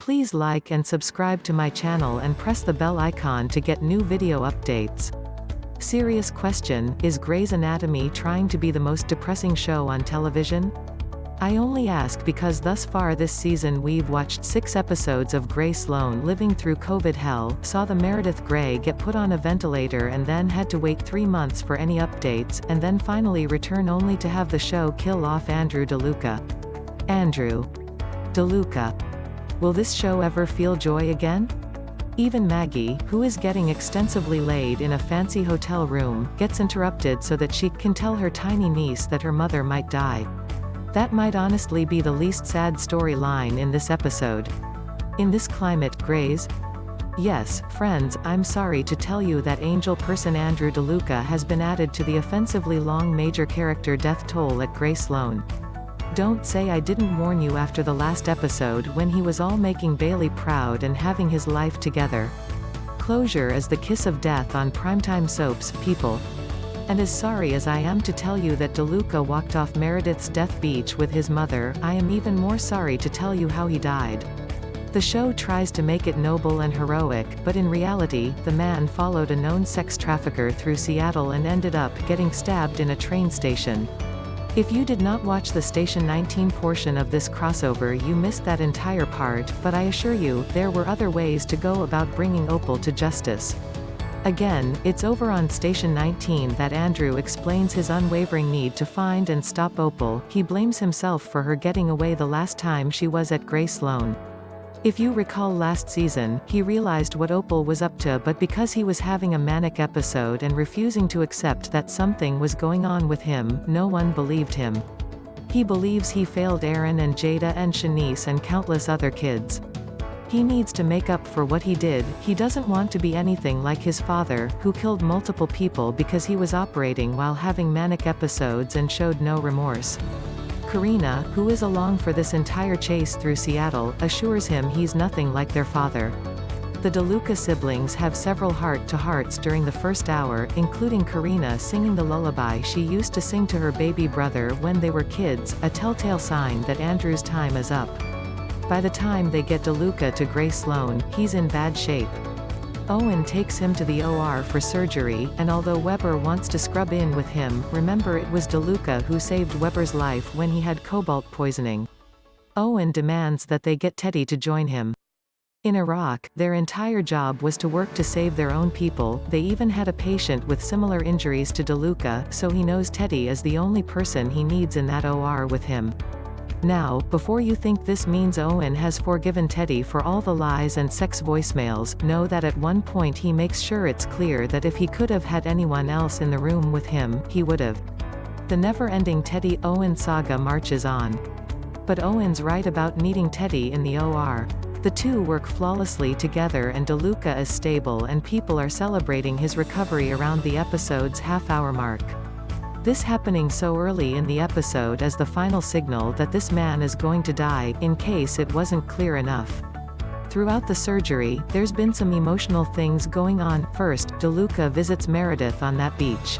Please like and subscribe to my channel and press the bell icon to get new video updates. Serious question, is Grey's Anatomy trying to be the most depressing show on television? I only ask because thus far this season we've watched 6 episodes of Grey Sloan living through COVID hell, saw the Meredith Grey get put on a ventilator and then had to wait 3 months for any updates, and then finally return only to have the show kill off Andrew DeLuca. Andrew DeLuca. Will this show ever feel joy again? Even Maggie, who is getting extensively laid in a fancy hotel room, gets interrupted so that she can tell her tiny niece that her mother might die. That might honestly be the least sad storyline in this episode. In this climate, Grey's? Yes, friends, I'm sorry to tell you that angel person Andrew DeLuca has been added to the offensively long major character death toll at Grey Sloan. Don't say I didn't warn you after the last episode when he was all making Bailey proud and having his life together. Closure is the kiss of death on primetime soaps, people. And as sorry as I am to tell you that DeLuca walked off Meredith's death beach with his mother, I am even more sorry to tell you how he died. The show tries to make it noble and heroic, but in reality, the man followed a known sex trafficker through Seattle and ended up getting stabbed in a train station. If you did not watch the Station 19 portion of this crossover, you missed that entire part, but I assure you, there were other ways to go about bringing Opal to justice. Again, it's over on Station 19 that Andrew explains his unwavering need to find and stop Opal. He blames himself for her getting away the last time she was at Grey Sloan. If you recall last season, he realized what Opal was up to, but because he was having a manic episode and refusing to accept that something was going on with him, no one believed him. He believes he failed Aaron and Jada and Shanice and countless other kids. He needs to make up for what he did. He doesn't want to be anything like his father, who killed multiple people because he was operating while having manic episodes and showed no remorse. Karina, who is along for this entire chase through Seattle, assures him he's nothing like their father. The DeLuca siblings have several heart-to-hearts during the first hour, including Karina singing the lullaby she used to sing to her baby brother when they were kids, a telltale sign that Andrew's time is up. By the time they get DeLuca to Grey Sloan, he's in bad shape. Owen takes him to the OR for surgery, and although Weber wants to scrub in with him, remember it was DeLuca who saved Weber's life when he had cobalt poisoning. Owen demands that they get Teddy to join him. In Iraq, their entire job was to work to save their own people. They even had a patient with similar injuries to DeLuca, so he knows Teddy is the only person he needs in that OR with him. Now, before you think this means Owen has forgiven Teddy for all the lies and sex voicemails, know that at one point he makes sure it's clear that if he could have had anyone else in the room with him, he would've. The never-ending Teddy-Owen saga marches on. But Owen's right about needing Teddy in the OR. The two work flawlessly together and DeLuca is stable and people are celebrating his recovery around the episode's half-hour mark. This happening so early in the episode is the final signal that this man is going to die, in case it wasn't clear enough. Throughout the surgery, there's been some emotional things going on. First, DeLuca visits Meredith on that beach.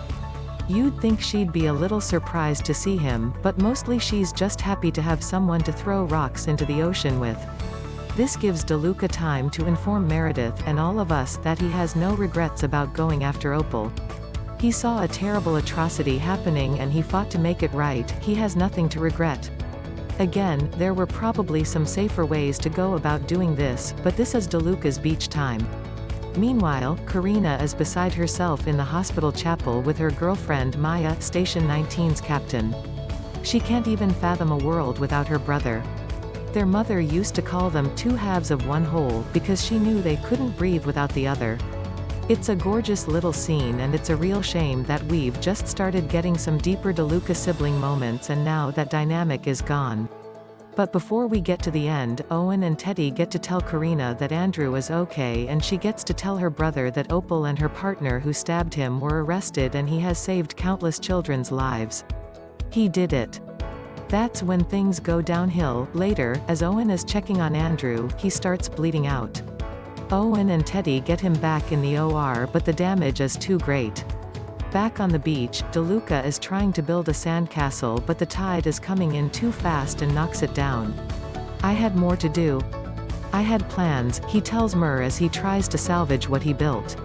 You'd think she'd be a little surprised to see him, but mostly she's just happy to have someone to throw rocks into the ocean with. This gives DeLuca time to inform Meredith and all of us that he has no regrets about going after Opal. He saw a terrible atrocity happening and he fought to make it right. He has nothing to regret. Again, there were probably some safer ways to go about doing this, but this is DeLuca's beach time. Meanwhile, Karina is beside herself in the hospital chapel with her girlfriend Maya, Station 19's captain. She can't even fathom a world without her brother. Their mother used to call them two halves of one whole, because she knew they couldn't breathe without the other. It's a gorgeous little scene and it's a real shame that we've just started getting some deeper DeLuca sibling moments and now that dynamic is gone. But before we get to the end, Owen and Teddy get to tell Karina that Andrew is okay and she gets to tell her brother that Opal and her partner who stabbed him were arrested and he has saved countless children's lives. He did it. That's when things go downhill. Later, as Owen is checking on Andrew, he starts bleeding out. Owen and Teddy get him back in the OR, but the damage is too great. Back on the beach, DeLuca is trying to build a sandcastle, but the tide is coming in too fast and knocks it down. I had more to do. I had plans, he tells Mer as he tries to salvage what he built.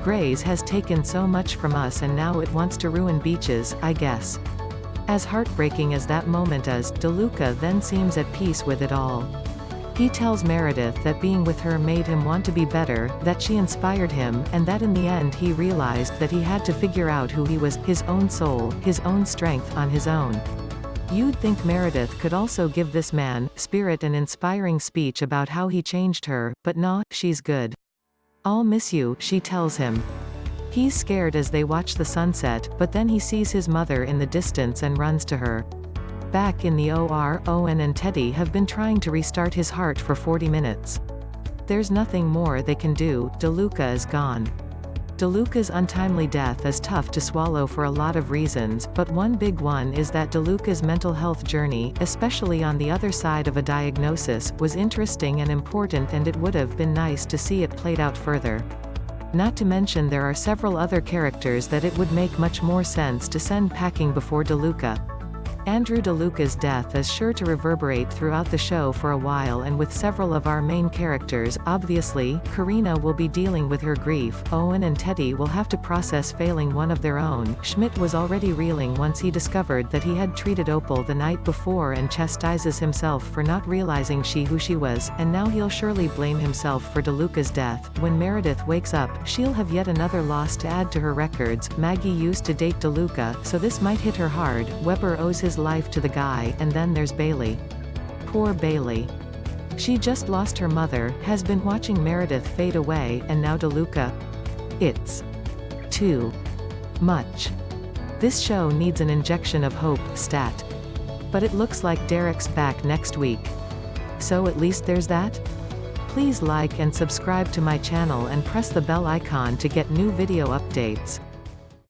Grey's has taken so much from us and now it wants to ruin beaches, I guess. As heartbreaking as that moment is, DeLuca then seems at peace with it all. He tells Meredith that being with her made him want to be better, that she inspired him, and that in the end he realized that he had to figure out who he was, his own soul, his own strength, on his own. You'd think Meredith could also give this man, Spirit, an inspiring speech about how he changed her, but nah, she's good. I'll miss you, she tells him. He's scared as they watch the sunset, but then he sees his mother in the distance and runs to her. Back in the OR, Owen and Teddy have been trying to restart his heart for 40 minutes. There's nothing more they can do, DeLuca is gone. DeLuca's untimely death is tough to swallow for a lot of reasons, but one big one is that DeLuca's mental health journey, especially on the other side of a diagnosis, was interesting and important, and it would have been nice to see it played out further. Not to mention there are several other characters that it would make much more sense to send packing before DeLuca. Andrew DeLuca's death is sure to reverberate throughout the show for a while, and with several of our main characters, obviously, Karina will be dealing with her grief, Owen and Teddy will have to process failing one of their own, Schmidt was already reeling once he discovered that he had treated Opal the night before and chastises himself for not realizing who she was, and now he'll surely blame himself for DeLuca's death. When Meredith wakes up, she'll have yet another loss to add to her records. Maggie used to date DeLuca, so this might hit her hard. Weber owes his life to the guy, and then there's Bailey. Poor Bailey. She just lost her mother, has been watching Meredith fade away, and now DeLuca. It's too much. This show needs an injection of hope, stat. But it looks like Derek's back next week. So at least there's that? Please like and subscribe to my channel and press the bell icon to get new video updates.